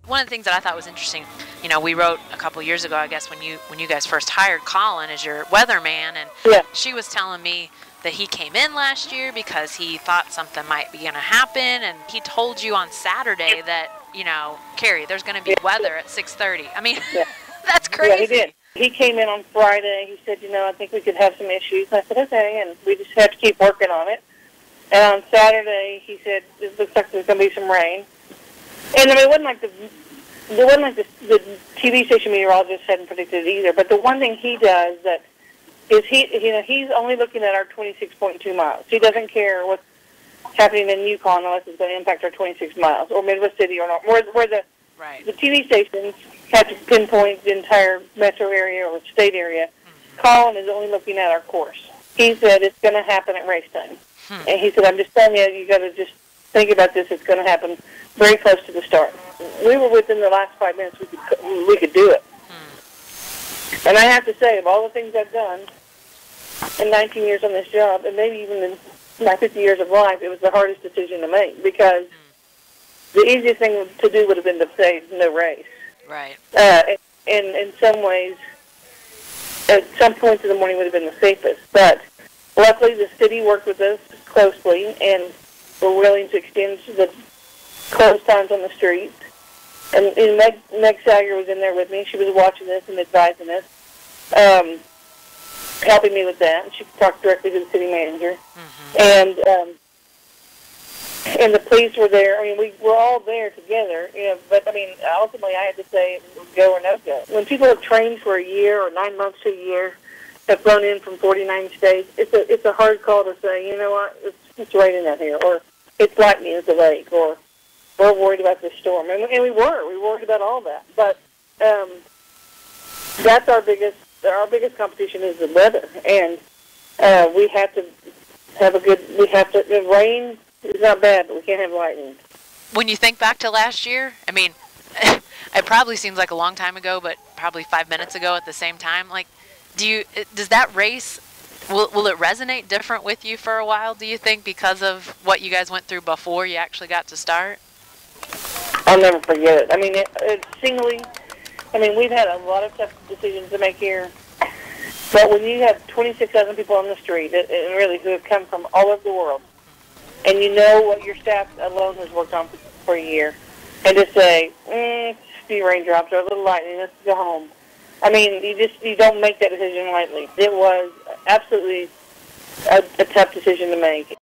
One of the things that I thought was interesting, we wrote a couple years ago, I guess, when you guys first hired Colin as your weatherman, and she was telling me that he came in last year because he thought something might be going to happen, and he told you on Saturday that, Kari, there's going to be weather at 6:30. I mean, that's crazy. Yeah, he did. He came in on Friday. He said, I think we could have some issues. I said, okay, and we just have to keep working on it. And on Saturday, he said, it looks like there's going to be some rain. And I mean, it wasn't like the TV station meteorologist hadn't predicted it either. But the one thing he does that is he's only looking at our 26.2 miles. He doesn't care what's happening in Yukon unless it's going to impact our 26 miles, or Midwest City, or not. Where the TV stations have to pinpoint the entire metro area or state area. Mm-hmm. Colin is only looking at our course. He said it's going to happen at race time. And he said, I'm just telling you got to just think about this. It's going to happen very close to the start. We were within the last 5 minutes we could do it. And I have to say, of all the things I've done in 19 years on this job, and maybe even in my 50 years of life, it was the hardest decision to make, because the easiest thing to do would have been to say no race. Right. In some ways, at some points in the morning would have been the safest. But luckily, the city worked with us closely and were willing to extend the close times on the streets. And Meg Sager was in there with me. She was watching this and advising us, helping me with that. And she talked directly to the city manager. Mm-hmm. And the police were there. I mean, we were all there together. But I mean, ultimately, I had to say go or no go. When people have trained for a year or 9 months to a year, have flown in from 49 states, it's a hard call to say, you know what, it's raining out here, or it's lightning at the lake, or we're worried about this storm. And we were. We worried about all that. But that's our biggest competition is the weather. And we have to have the rain is not bad, but we can't have lightning. When you think back to last year, I mean, it probably seems like a long time ago, but probably 5 minutes ago at the same time. Like, does that race, will it resonate different with you for a while, do you think, because of what you guys went through before you actually got to start? I'll never forget it. I mean, we've had a lot of tough decisions to make here. But when you have 26,000 people on the street, and really who have come from all over the world, and you know what your staff alone has worked on for a year, and just say, a few raindrops or a little lightning, let's go home. I mean, you don't make that decision lightly. It was absolutely a tough decision to make.